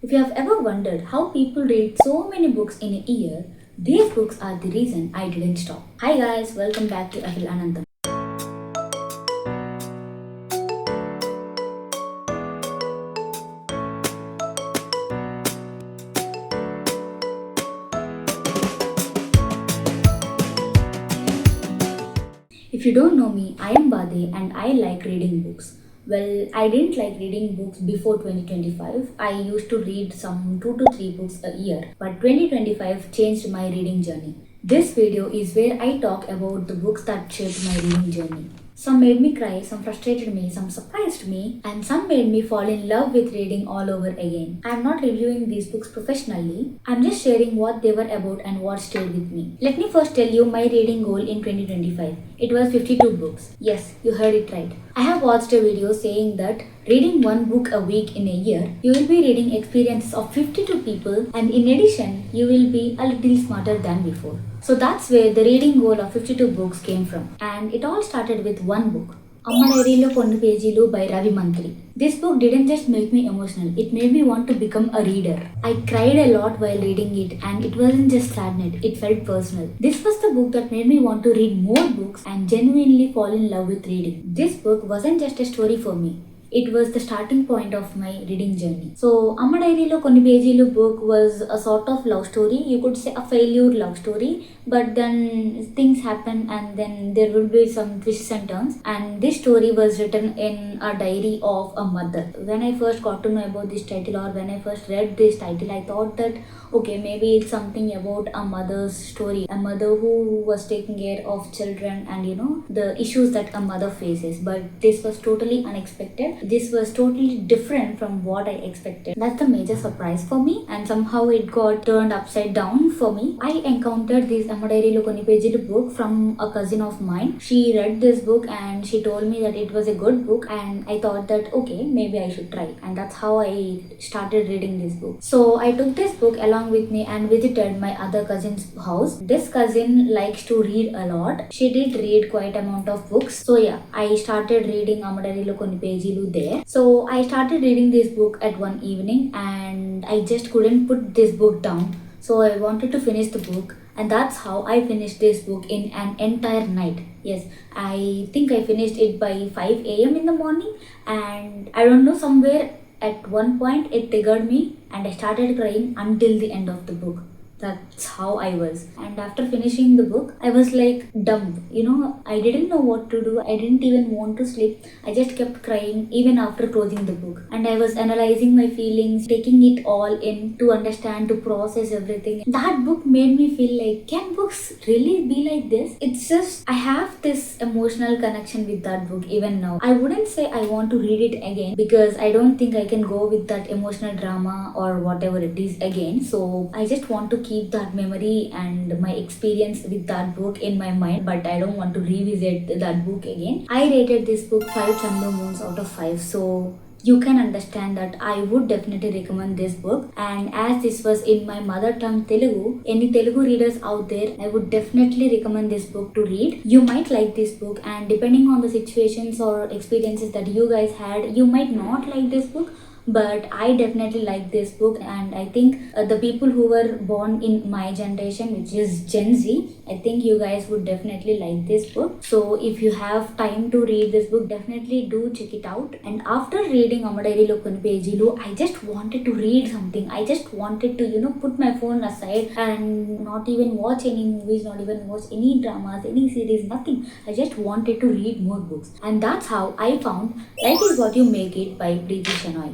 If you have ever wondered how people read so many books in a year, these books are the reason I didn't stop. Hi guys, welcome back to Ahil Anandam. If you don't know me, I am Bade and I like reading books. Well, I didn't like reading books before 2025. I used to read some 2 to 3 books a year, but 2025 changed my reading journey. This video is where I talk about the books that shaped my reading journey. Some made me cry, some frustrated me, some surprised me, and some made me fall in love with reading all over again. I'm not reviewing these books professionally, I'm just sharing what they were about and what stayed with me. Let me first tell you my reading goal in 2025. It was 52 books. Yes, you heard it right. I have watched a video saying that reading one book a week in a year, you will be reading experiences of 52 people, and in addition, you will be a little smarter than before. So that's where the reading goal of 52 books came from. And it all started with one book, Amma Konni by Ravi Mantri. This book didn't just make me emotional, it made me want to become a reader. I cried a lot while reading it, and it wasn't just sadness, it felt personal. This was the book that made me want to read more books and genuinely fall in love with reading. This book wasn't just a story for me. It was the starting point of my reading journey. So, Amma Konni book was a sort of love story. You could say a failure love story, but then things happen and then there will be some twists and turns. And this story was written in a diary of a mother. When I first got to know about this title, or when I first read this title, I thought that okay, maybe it's something about a mother's story, a mother who was taking care of children and the issues that a mother faces. But this was totally unexpected. This was totally different from what I expected. That's the major surprise for me, and somehow it got turned upside down for me. I encountered this Amma Konni book from a cousin of mine. She read this book and she told me that it was a good book, and I thought that okay, maybe I should try, and that's how I started reading this book. So I took this book along with me and visited my other cousin's house. This cousin likes to read a lot. She did read quite amount of books. So yeah, I started reading Amma Konni there. So I started reading this book at one evening and I just couldn't put this book down. So I wanted to finish the book, and that's how I finished this book in an entire night. Yes, I think I finished it by 5 a.m. in the morning, and I don't know, somewhere at one point it triggered me and I started crying until the end of the book. That's how I was. And after finishing the book, I was like dumb. I didn't know what to do. I didn't even want to sleep. I just kept crying even after closing the book. And I was analyzing my feelings, taking it all in to understand, to process everything. That book made me feel like, can books really be like this? It's just, I have this emotional connection with that book even now. I wouldn't say I want to read it again because I don't think I can go with that emotional drama or whatever it is again. So I just want to keep that memory and my experience with that book in my mind, but I don't want to revisit that book again. I rated this book 5 Chandu Moons out of 5. So you can understand that I would definitely recommend this book. And as this was in my mother tongue Telugu, any Telugu readers out there, I would definitely recommend this book to read. You might like this book, and depending on the situations or experiences that you guys had, you might not like this book. But I definitely like this book, and I think the people who were born in my generation, which is Gen Z, I think you guys would definitely like this book. So if you have time to read this book, definitely do check it out. And after reading Amma Konni, I just wanted to read something. I just wanted to put my phone aside and not even watch any movies, not even watch any dramas, any series, nothing. I just wanted to read more books, and that's how I found Life Is What You Make It by Preeti Shenoy.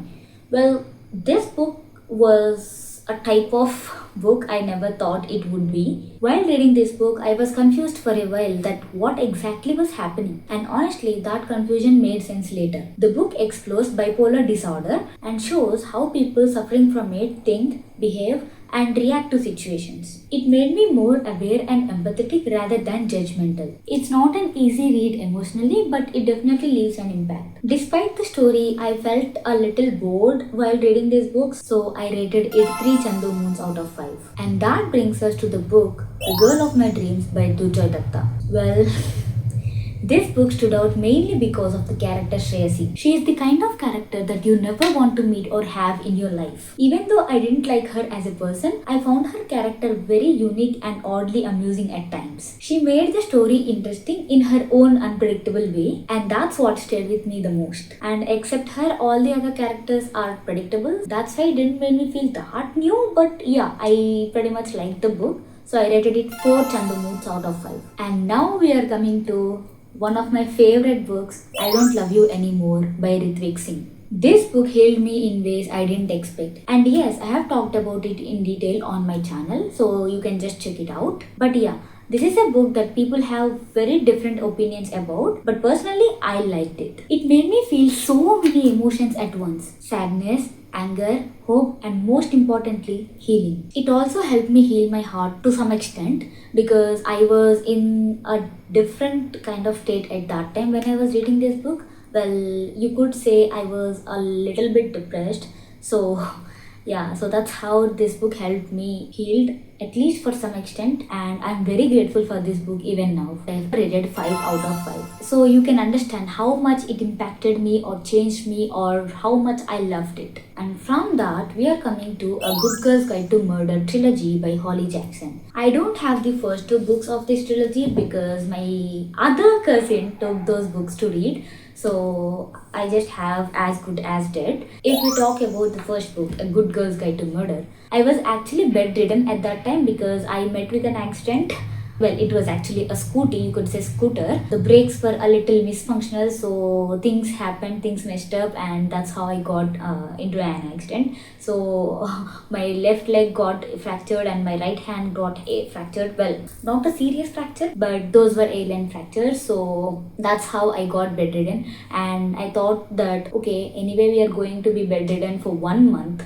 Well, this book was a type of book I never thought it would be. While reading this book, I was confused for a while that what exactly was happening, and honestly, that confusion made sense later. The book explores bipolar disorder and shows how people suffering from it think, behave, and react to situations. It made me more aware and empathetic rather than judgmental. It's not an easy read emotionally, but it definitely leaves an impact. Despite the story, I felt a little bored while reading this book, so I rated it 3 Chandu Moons out of 5. And that brings us to the book The Girl of My Dreams by Durjoy Datta. Well, This book stood out mainly because of the character Shreyasi. She is the kind of character that you never want to meet or have in your life. Even though I didn't like her as a person, I found her character very unique and oddly amusing at times. She made the story interesting in her own unpredictable way, and that's what stayed with me the most. And except her, all the other characters are predictable. That's why it didn't make me feel that new, but yeah, I pretty much liked the book. So I rated it 4 Chandu out of 5. And now we are coming to one of my favorite books, I Don't Love You Anymore by Ritvik Singh. This book healed me in ways I didn't expect. And yes, I have talked about it in detail on my channel, so you can just check it out. But yeah, this is a book that people have very different opinions about, but personally, I liked it. It made me feel so many emotions at once: sadness, anger, hope, and most importantly, healing. It also helped me heal my heart to some extent because I was in a different kind of state at that time when I was reading this book. Well, you could say I was a little bit depressed. So yeah, so that's how this book helped me healed at least for some extent, and I'm very grateful for this book even now. I've rated 5 out of 5. So you can understand how much it impacted me or changed me or how much I loved it. And from that, we are coming to A Good Girl's Guide to Murder Trilogy by Holly Jackson. I don't have the first 2 books of this trilogy because my other cousin took those books to read. So I just have As Good As Dead. If we talk about the first book, A Good Girl's Guide to Murder, I was actually bedridden at that time because I met with an accident. Well, it was actually a scooty, you could say scooter. The brakes were a little misfunctional, so things happened, things messed up, and that's how I got into an accident. So my left leg got fractured and my right hand got fractured. Well, not a serious fracture, but those were alien fractures. So that's how I got bedridden. And I thought that, okay, anyway, we are going to be bedridden for 1 month.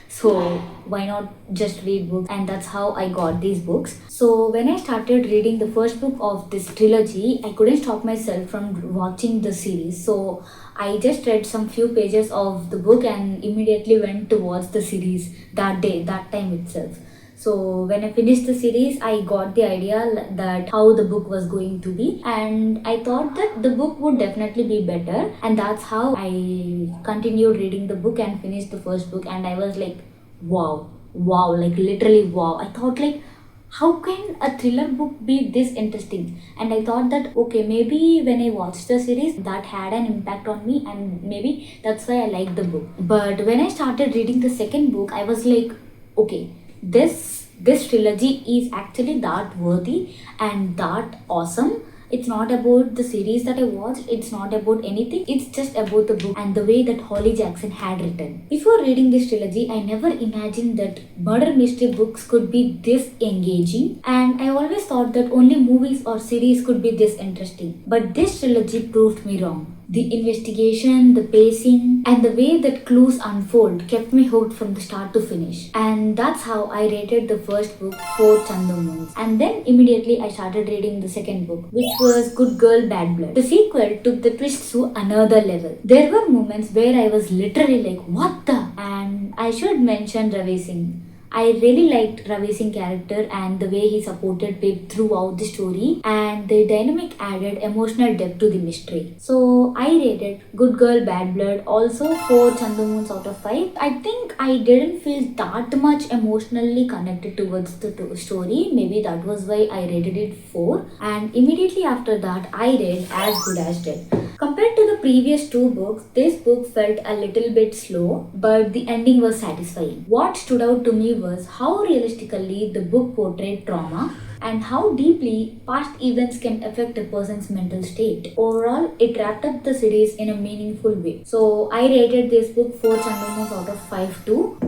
So why not just read books? And that's how I got these books. So when I started reading the first book of this trilogy, I couldn't stop myself from watching the series. So I just read some few pages of the book and immediately went to watch the series that day, that time itself. So when I finished the series, I got the idea that how the book was going to be, and I thought that the book would definitely be better, and that's how I continued reading the book and finished the first book. And I was like, wow, like literally wow. I thought like, how can a thriller book be this interesting? And I thought that, okay, maybe when I watched the series, that had an impact on me, and maybe that's why I liked the book. But when I started reading the second book, I was like, okay, this trilogy is actually that worthy and that awesome. It's not about the series that I watched, it's not about anything, it's just about the book and the way that Holly Jackson had written. Before reading this trilogy, I never imagined that murder mystery books could be this engaging, and I always thought that only movies or series could be this interesting. But this trilogy proved me wrong. The investigation, the pacing, and the way that clues unfold kept me hooked from the start to finish. And that's how I rated the first book 4 Chandu Moons. And then immediately I started reading the second book, which was Good Girl Bad Blood. The sequel took the twist to another level. There were moments where I was literally like, what the? And I should mention Ravi Singh. I really liked Ravi Singh's character and the way he supported Pip throughout the story, and the dynamic added emotional depth to the mystery. So I rated Good Girl Bad Blood also 4 Chandu Moons out of 5. I think I didn't feel that much emotionally connected towards the story. Maybe that was why I rated it 4. And immediately after that, I read As Good As Dead. Compared to the previous 2 books, this book felt a little bit slow, but the ending was satisfying. What stood out to me was how realistically the book portrayed trauma and how deeply past events can affect a person's mental state. Overall, it wrapped up the series in a meaningful way. So I rated this book 4 Chandamas out of 5 too.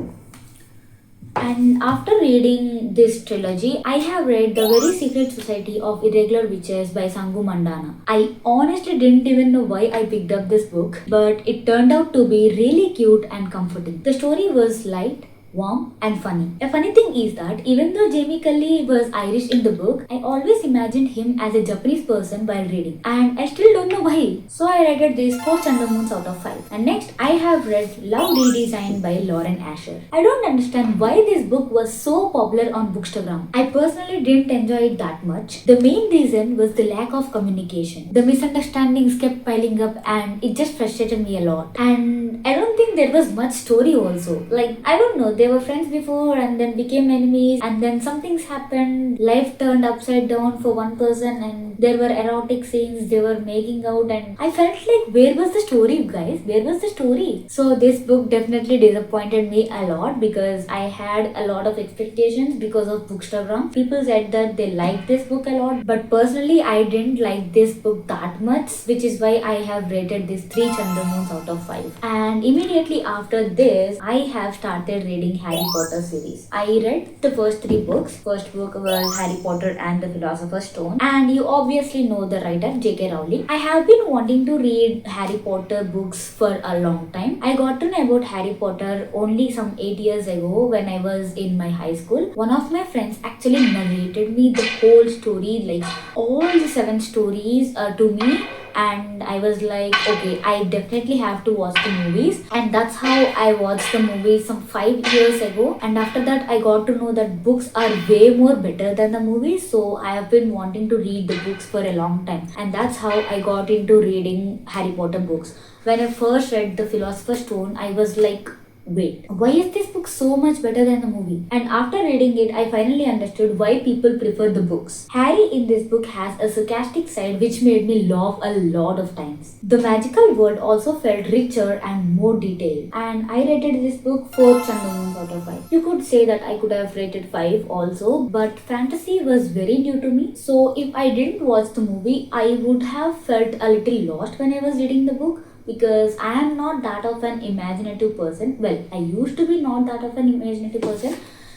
And after reading this trilogy, I have read The Very Secret Society of Irregular Witches by Sangu Mandana. I honestly didn't even know why I picked up this book, but it turned out to be really cute and comforting. The story was light, warm, and funny. A funny thing is that even though Jamie Cully was Irish in the book, I always imagined him as a Japanese person while reading, and I still don't know why. So I rated this 4 Chandamoons out of 5. And next, I have read Love Redesigned by Lauren Asher. I don't understand why this book was so popular on Bookstagram. I personally didn't enjoy it that much. The main reason was the lack of communication. The misunderstandings kept piling up and it just frustrated me a lot. And I don't think there was much story also. Like, I don't know, they were friends before and then became enemies, and then something's happened. Life turned upside down for one person and there were erotic scenes, they were making out, and I felt like, where was the story, guys? Where was the story? So this book definitely disappointed me a lot because I had a lot of expectations because of Bookstagram. People said that they liked this book a lot, but personally I didn't like this book that much, which is why I have rated this 3 Chandamoons out of 5. And immediately after this, I have started reading Harry Potter series. I read the first 3 books. First book was Harry Potter and the Philosopher's Stone, and you obviously know the writer J.K. Rowling. I have been wanting to read Harry Potter books for a long time. I got to know about Harry Potter only some 8 years ago when I was in my high school. One of my friends actually narrated me the whole story, like all the 7 stories to me, and I was like, okay, I definitely have to watch the movies. And that's how I watched the movies some 5 years ago. And after that, I got to know that books are way more better than the movies. So I have been wanting to read the books for a long time. And that's how I got into reading Harry Potter books. When I first read The Philosopher's Stone, I was like, wait, why is this book so much better than the movie? And after reading it, I finally understood why people prefer the books. Harry in this book has a sarcastic side which made me laugh a lot of times. The magical world also felt richer and more detailed. And I rated this book 4 Chandamoons out of 5. You could say that I could have rated 5 also, but fantasy was very new to me. So if I didn't watch the movie, I would have felt a little lost when I was reading the book, because I am not that of an imaginative person. Well, I used to be not that of an imaginative person.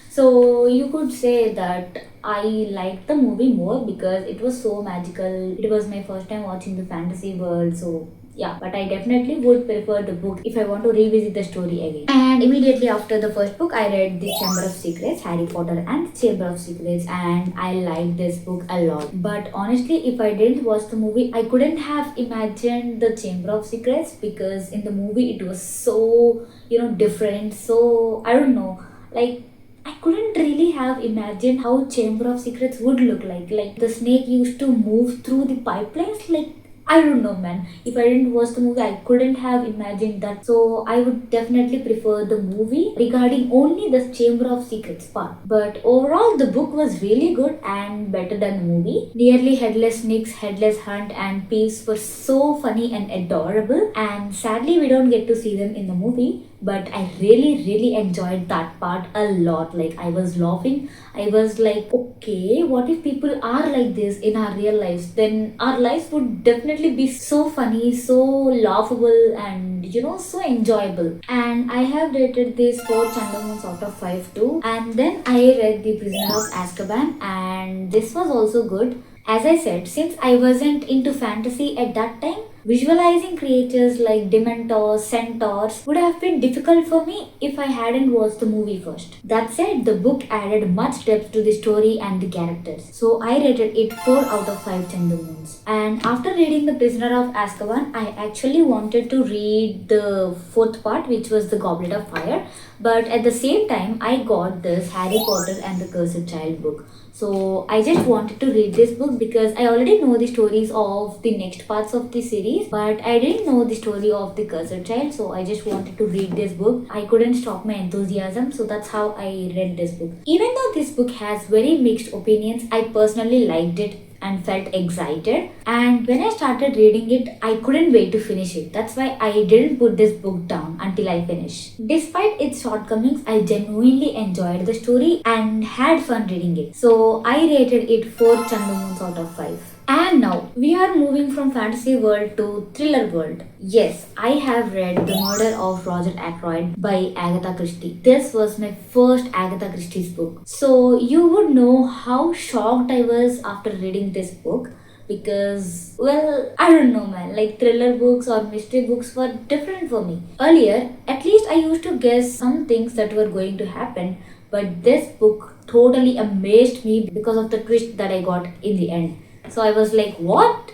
So you could say that I liked the movie more because it was so magical. It was my first time watching the fantasy world. So yeah, but I definitely would prefer the book if I want to revisit the story again. And immediately after the first book, I read The Chamber of Secrets, Harry Potter and the Chamber of Secrets, and I liked this book a lot. But honestly, if I didn't watch the movie, I couldn't have imagined the Chamber of Secrets, because in the movie it was so, different. So I don't know, like, I couldn't really have imagined how Chamber of Secrets would look like. Like, the snake used to move through the pipelines, like, I don't know, man. If I didn't watch the movie, I couldn't have imagined that. So I would definitely prefer the movie regarding only the Chamber of Secrets part. But overall, the book was really good and better than the movie. Nearly Headless Nick's Headless Hunt and Peeves were so funny and adorable. And sadly, we don't get to see them in the movie. But I really enjoyed that part a lot. Like, I was laughing. I was like, okay, what if people are like this in our real lives? Then our lives would definitely be so funny, so laughable, and so enjoyable. And I have rated this 4 Chandamoons out of 5 too. And then I read The Prisoner of Azkaban, and this was also good. As I said, since I wasn't into fantasy at that time, visualizing creatures like Dementors, Centaurs would have been difficult for me if I hadn't watched the movie first. That said, the book added much depth to the story and the characters. So I rated it 4 out of 5 Chandamoons. And after reading The Prisoner of Azkaban, I actually wanted to read the 4th part, which was The Goblet of Fire. But at the same time, I got this Harry Potter and the Cursed Child book. So I just wanted to read this book because I already know the stories of the next parts of the series, but I didn't know the story of the Cursed Child, so I just wanted to read this book. I couldn't stop my enthusiasm, so that's how I read this book. Even though this book has very mixed opinions, I personally liked it and felt excited, and when I started reading it, I couldn't wait to finish it. That's why I didn't put this book down until I finished. Despite its shortcomings, I genuinely enjoyed the story and had fun reading it. So I rated it 4 Chandamoons out of 5. And now we are moving from fantasy world to thriller world. Yes, I have read The Murder of Roger Ackroyd by Agatha Christie. This was my first Agatha Christie's book. So you would know how shocked I was after reading this book, because, well, I don't know, man. Like, thriller books or mystery books were different for me. Earlier, at least I used to guess some things that were going to happen, but this book totally amazed me because of the twist that I got in the end. So I was like, what?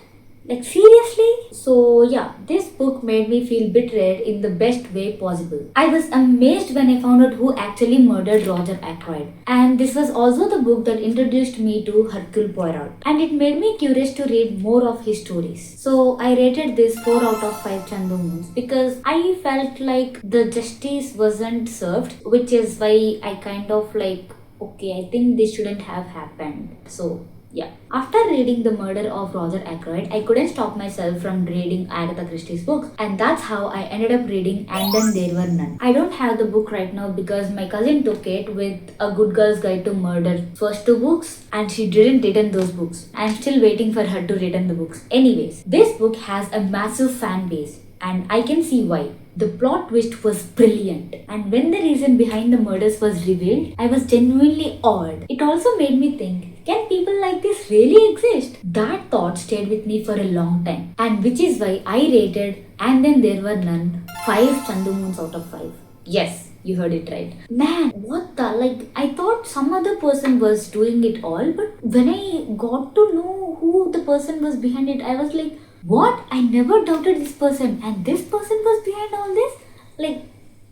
Like, seriously? So yeah, this book made me feel betrayed in the best way possible. I was amazed when I found out who actually murdered Roger Ackroyd. And this was also the book that introduced me to Hercule Poirot. And it made me curious to read more of his stories. So I rated this 4 out of 5 Chandu Moons because I felt like the justice wasn't served, which is why I kind of like, okay, I think this shouldn't have happened. So yeah. After reading The Murder of Roger Ackroyd, I couldn't stop myself from reading Agatha Christie's books, and that's how I ended up reading And Then There Were None. I don't have the book right now because my cousin took it with A Good Girl's Guide to Murder first 2 books, and she didn't return those books. I'm still waiting for her to return the books. Anyways, this book has a massive fan base, and I can see why. The plot twist was brilliant, and when the reason behind the murders was revealed, I was genuinely awed. It also made me think, can people like this really exist? That thought stayed with me for a long time, and which is why I rated And Then There Were None 5 Chandu Moons out of 5. Yes, you heard it right. Man, what the? Like, I thought some other person was doing it all, but when I got to know who the person was behind it, I was like, what? I never doubted this person, and this person was behind all this? Like,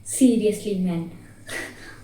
seriously, man.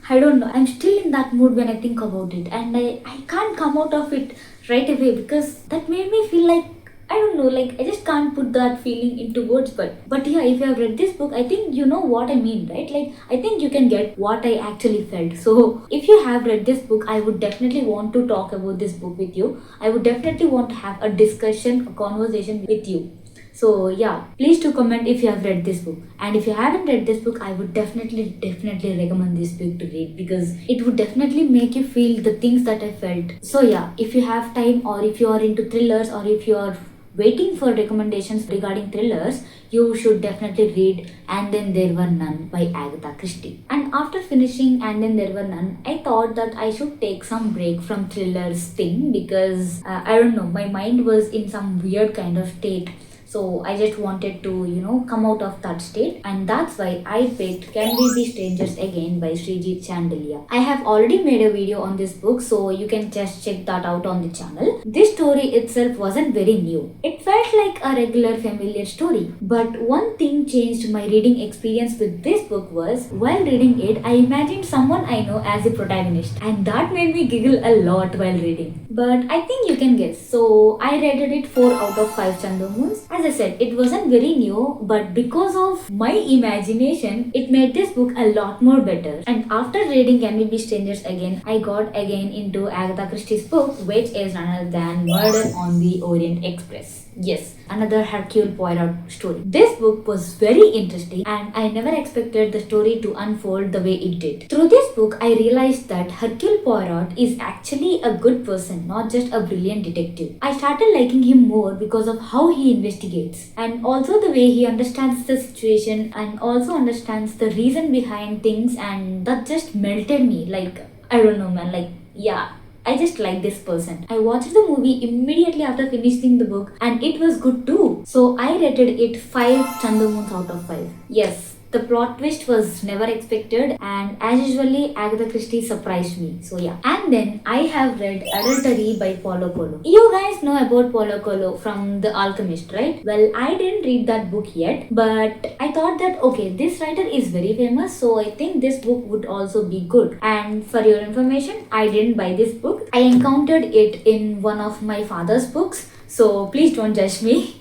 I don't know. I'm still in that mood when I think about it, and I can't come out of it right away because that made me feel like, I don't know, like I just can't put that feeling into words. But yeah, if you have read this book, I think you know what I mean, right? Like, I think you can get what I actually felt. So if you have read this book, I would definitely want to talk about this book with you. I would definitely want to have a discussion, a conversation with you. So yeah, please do comment if you have read this book. And if you haven't read this book, I would definitely recommend this book to read because it would definitely make you feel the things that I felt. So yeah, if you have time, or if you are into thrillers, or if you are waiting for recommendations regarding thrillers, you should definitely read And Then There Were None by Agatha Christie. And after finishing And Then There Were None, I thought that I should take some break from thrillers thing because I don't know, my mind was in some weird kind of state. So I just wanted to, come out of that state, and that's why I picked Can We Be Strangers Again by Srijit Chandelia. I have already made a video on this book, so you can just check that out on the channel. This story itself wasn't very new. It felt like a regular familiar story. But one thing changed my reading experience with this book was, while reading it, I imagined someone I know as a protagonist, and that made me giggle a lot while reading. But I think you can guess. So I rated it 4 out of 5 Chandu Moons. As I said, it wasn't very new, but because of my imagination, it made this book a lot more better. And after reading Can We Be Strangers Again, I got again into Agatha Christie's book, which is none other than Murder on the Orient Express. Yes, another Hercule Poirot story. This book was very interesting, and I never expected the story to unfold the way it did. Through this book, I realized that Hercule Poirot is actually a good person, not just a brilliant detective. I started liking him more because of how he investigates, and also the way he understands the situation and also understands the reason behind things, and that just melted me. Like, I don't know, man, like, yeah, I just like this person. I watched the movie immediately after finishing the book, and it was good too. So I rated it 5 Chandu Moons out of 5. Yes, the plot twist was never expected, and as usually, Agatha Christie surprised me. So yeah. And then I have read Adultery by Paulo Coelho. You guys know about Paulo Coelho from The Alchemist, right? Well, I didn't read that book yet, but I thought that, okay, this writer is very famous, so I think this book would also be good. And for your information, I didn't buy this book. I encountered it in one of my father's books, so please don't judge me.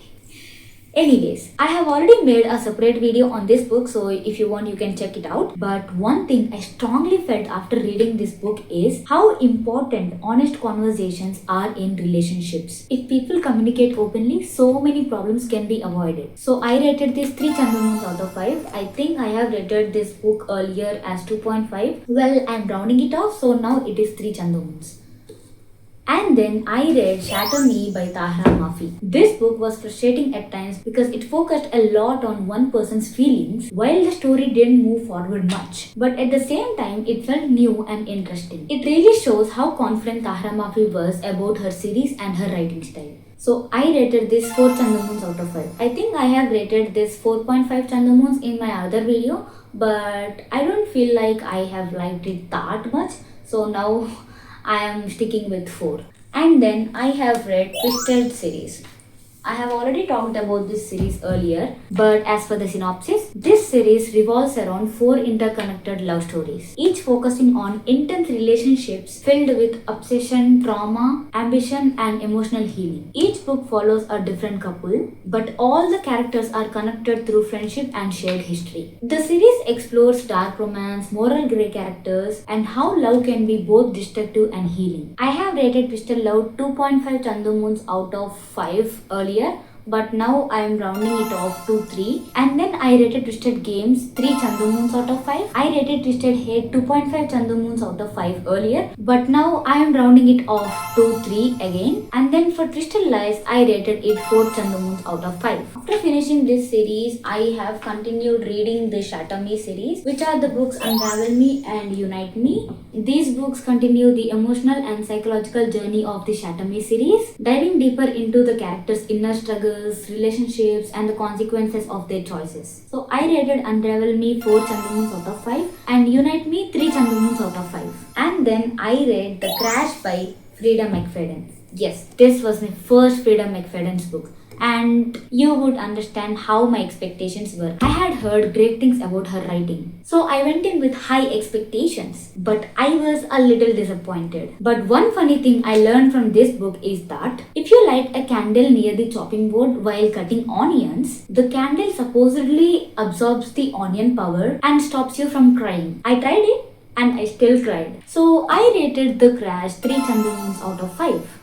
Anyways, I have already made a separate video on this book, so if you want, you can check it out. But one thing I strongly felt after reading this book is how important honest conversations are in relationships. If people communicate openly, so many problems can be avoided. So I rated this 3 Chandu Moons out of 5. I think I have rated this book earlier as 2.5. Well, I'm rounding it off, so now it is 3 Chandu Moons. And then I read Shatter Me by Tahra Mafi. This book was frustrating at times because it focused a lot on one person's feelings while the story didn't move forward much. But at the same time, it felt new and interesting. It really shows how confident Tahra Mafi was about her series and her writing style. So I rated this 4 Chandamoons out of 5. I think I have rated this 4.5 Chandamoons in my other video, but I don't feel like I have liked it that much. So now I am sticking with 4. And then I have read Twisted series. I have already talked about this series earlier, but as for the synopsis, this series revolves around 4 interconnected love stories, each focusing on intense relationships filled with obsession, trauma, ambition, and emotional healing. Each book follows a different couple, but all the characters are connected through friendship and shared history. The series explores dark romance, moral grey characters, and how love can be both destructive and healing. I have rated Twisted Love 2.5 Chandamoons out of 5 earlier, but now I am rounding it off to 3. And then I rated Twisted Games 3 Chandamoons out of 5. I rated Twisted Hate 2.5 Chandamoons out of 5 earlier, but now I am rounding it off to 3 again. And then for Twisted Lies, I rated it 4 Chandamoons out of 5. After finishing this series, I have continued reading the Shatter Me series, which are the books Unravel Me and Unite Me. These books continue the emotional and psychological journey of the Shatter Me series, diving deeper into the characters' inner struggles, relationships, and the consequences of their choices. So I rated Unravel Me 4 Chandamoons out of 5 and Unite Me 3 Chandamoons out of 5. And then I read The Crash by Frida McFadden. Yes, this was my first Frida McFadden's book, and you would understand how my expectations were. I had heard great things about her writing, so I went in with high expectations, but I was a little disappointed. But one funny thing I learned from this book is that if you light a candle near the chopping board while cutting onions, the candle supposedly absorbs the onion power and stops you from crying. I tried it and I still cried. So I rated The Crash 3 Chandamoons out of 5.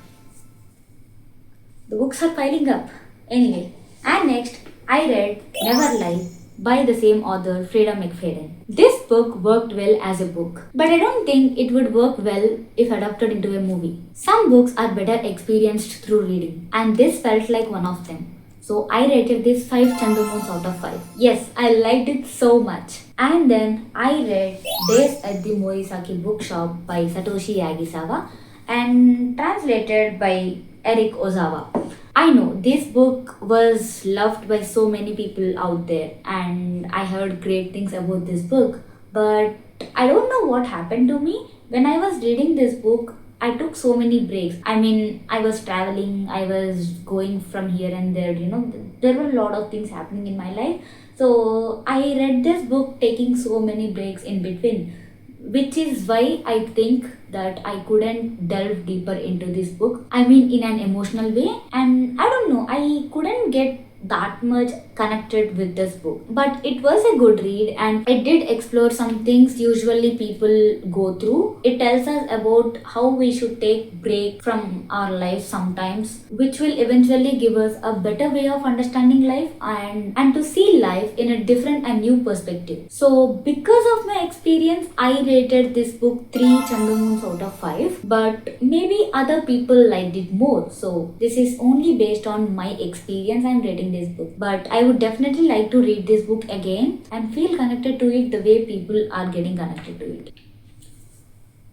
The books are piling up. Anyway, and next I read Never Lie by the same author, Frida McFadden. This book worked well as a book, but I don't think it would work well if adapted into a movie. Some books are better experienced through reading, and this felt like one of them. So I rated this 5 Chandamoons out of 5. Yes, I liked it so much. And then I read Days at the Morisaki Bookshop by Satoshi Yagisawa and translated by Eric Ozawa. I know this book was loved by so many people out there, and I heard great things about this book, but I don't know what happened to me. When I was reading this book, I took so many breaks. I mean, I was traveling, I was going from here and there, there were a lot of things happening in my life. So I read this book taking so many breaks in between, which is why I think that I couldn't delve deeper into this book. I mean, in an emotional way, and I don't know, I couldn't get that much connected with this book, but it was a good read and it did explore some things usually people go through. It tells us about how we should take break from our life sometimes, which will eventually give us a better way of understanding life and to see life in a different and new perspective. So because of my experience, I rated this book 3 Chandamoons out of 5, but maybe other people liked it more. So this is only based on my experience I'm rating this book, but I would definitely like to read this book again and feel connected to it the way people are getting connected to it.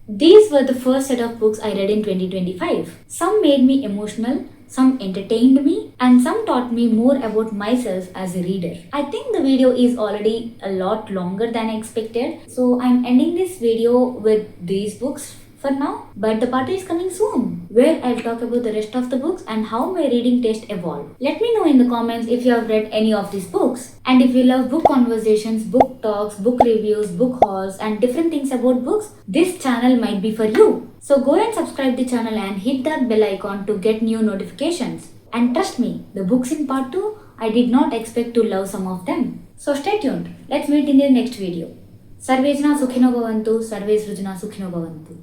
These were the first set of books I read in 2025. Some made me emotional, some entertained me, and some taught me more about myself as a reader. I think the video is already a lot longer than I expected, so I'm ending this video with these books for now, but the party is coming soon, where I'll talk about the rest of the books and how my reading taste evolved. Let me know in the comments if you have read any of these books, and if you love book conversations, book talks, book reviews, book hauls, and different things about books, this channel might be for you. So go and subscribe the channel and hit that bell icon to get new notifications. And trust me, the books in part 2, I did not expect to love some of them. So stay tuned. Let's meet in the next video. Sarve Jana Sukhino Bhavantu, Sarve Srujana Sukhino Bhavantu.